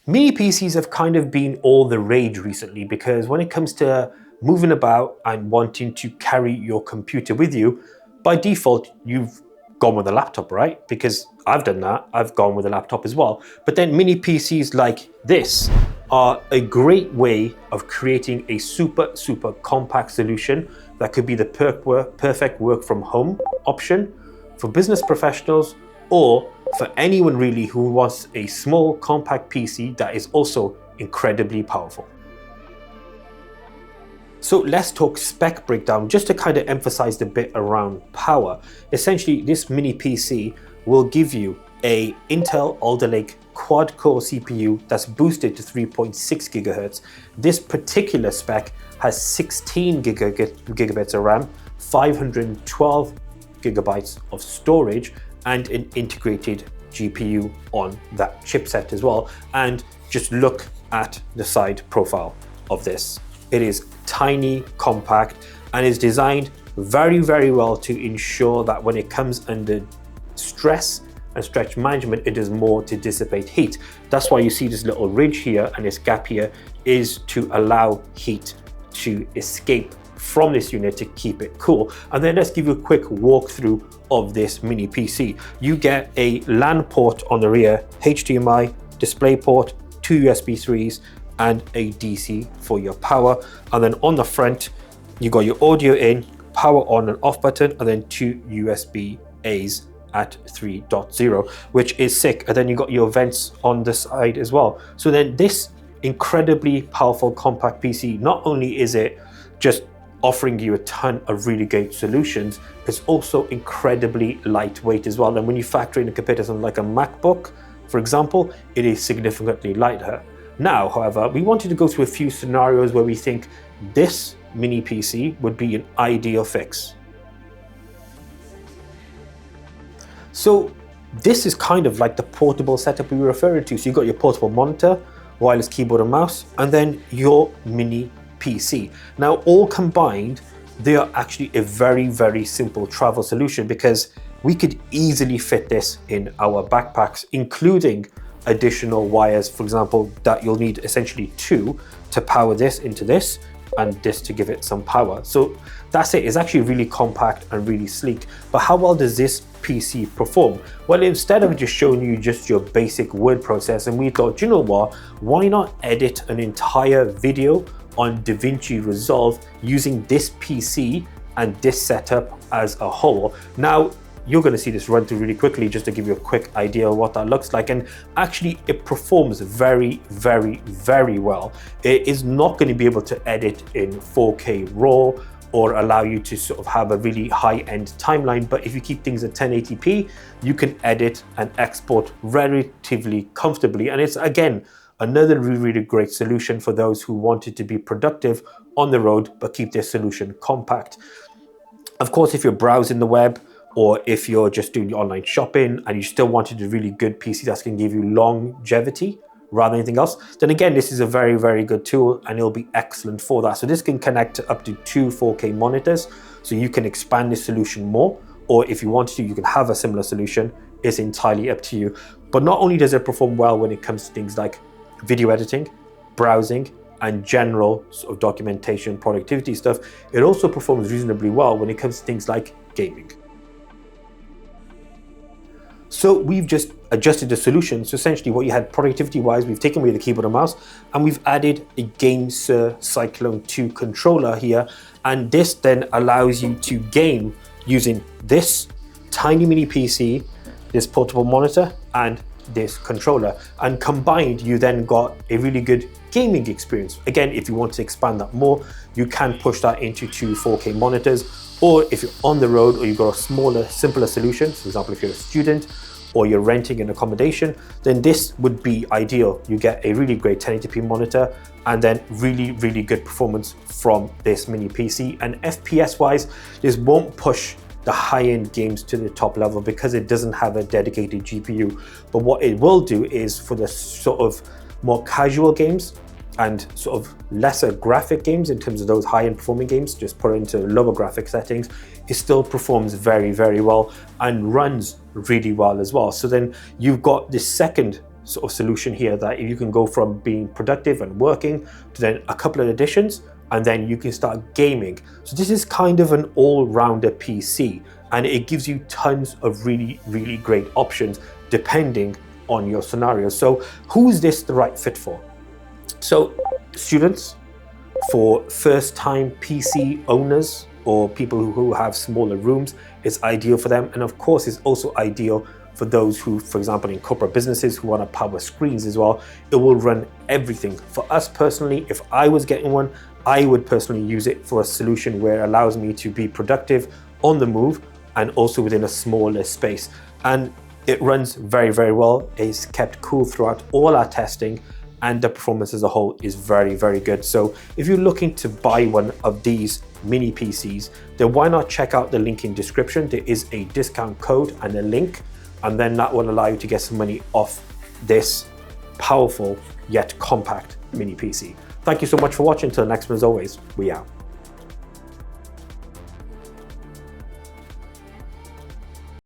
Mini PCs have kind of been all the rage recently because when it comes to moving about and wanting to carry your computer with you, by default, you've gone with a laptop, right? Because I've done that, I've gone with a laptop as well. But then mini PCs like this are a great way of creating a super compact solution that could be the perfect work from home option for business professionals, or for anyone really who wants a small compact PC that is also incredibly powerful. So let's talk spec breakdown just to kind of emphasize the bit around power. Essentially, this mini PC will give you a Intel Alder Lake quad-core CPU that's boosted to 3.6 gigahertz. This particular spec has 16 gigabits of RAM, 512 gigabytes of storage, and an integrated GPU on that chipset as well. And just look at the side profile of this. It is tiny, compact, and is designed very well to ensure that when it comes under stress and stretch management, it does more to dissipate heat. That's why you see this little ridge here and this gap here is to allow heat to escape from this unit to keep it cool. And then let's give you a quick walkthrough of this mini PC. You get a LAN port on the rear, HDMI, display port, 2 USB 3s, and a DC for your power. And then on the front, you got your audio in, power on and off button, and then 2 USB A's at 3.0, which is sick. And then you got your vents on the side as well. So then this incredibly powerful compact PC, not only is it just offering you a ton of really great solutions, it's also incredibly lightweight as well. And when you factor in a compared something like a MacBook, for example, it is significantly lighter. Now, however, we wanted to go through a few scenarios where we think this mini PC would be an ideal fix. So this is kind of like the portable setup we were referring to. So you've got your portable monitor, wireless keyboard and mouse, and then your mini PC. Now, all combined, they are actually a very simple travel solution because we could easily fit this in our backpacks, including additional wires, for example, that you'll need essentially 2 to power this into this and this to give it some power. So that's it. It's actually really compact and really sleek. But how well does this PC perform? Well, instead of just showing you just your basic word processor, we thought, you know what, why not edit an entire video on DaVinci Resolve using this PC and this setup as a whole. Now, you're going to see this run through really quickly just to give you a quick idea of what that looks like. And actually it performs very well. It is not going to be able to edit in 4K RAW or allow you to sort of have a really high-end timeline. But if you keep things at 1080p, you can edit and export relatively comfortably. And it's, again, another really great solution for those who wanted to be productive on the road, but keep their solution compact. Of course, if you're browsing the web, or if you're just doing your online shopping and you still wanted a really good PC that's going to give you longevity rather than anything else, then again, this is a very good tool and it'll be excellent for that. So this can connect to up to 2 4K monitors, so you can expand this solution more, or if you want to, you can have a similar solution. It's entirely up to you. But not only does it perform well when it comes to things like video editing, browsing, and general sort of documentation, productivity stuff, it also performs reasonably well when it comes to things like gaming. So we've just adjusted the solution. So essentially what you had productivity wise, we've taken away the keyboard and mouse, and we've added a GameSir Cyclone 2 controller here. And this then allows you to game using this tiny mini PC, this portable monitor, and this controller. And combined, you then got a really good gaming experience. Again, if you want to expand that more, you can push that into 2 4K monitors. Or if you're on the road or you've got a smaller, simpler solution, for example, if you're a student or you're renting an accommodation, then this would be ideal. You get a really great 1080p monitor and then really good performance from this mini PC. And FPS wise, this won't push the high-end games to the top level because it doesn't have a dedicated GPU. But what it will do is for the sort of more casual games and sort of lesser graphic games, in terms of those high-end performing games, just put it into lower graphic settings, it still performs very well and runs really well as well. So then you've got this second sort of solution here that you can go from being productive and working to then a couple of additions, and then you can start gaming. So this is kind of an all-rounder PC, and it gives you tons of really, really great options depending on your scenario. So who's this the right fit for? So students, for first-time PC owners, or people who have smaller rooms, it's ideal for them. And of course, it's also ideal for those who, for example, in corporate businesses who want to power screens as well. It will run everything. For us personally, if I was getting one, I would personally use it for a solution where it allows me to be productive on the move and also within a smaller space. And it runs very, very well. It's kept cool throughout all our testing, and the performance as a whole is very, very good. So if you're looking to buy one of these mini PCs, then why not check out the link in description. There is a discount code and a link, and then that will allow you to get some money off this powerful yet compact mini PC. Thank you so much for watching. Until next one, as always, we out.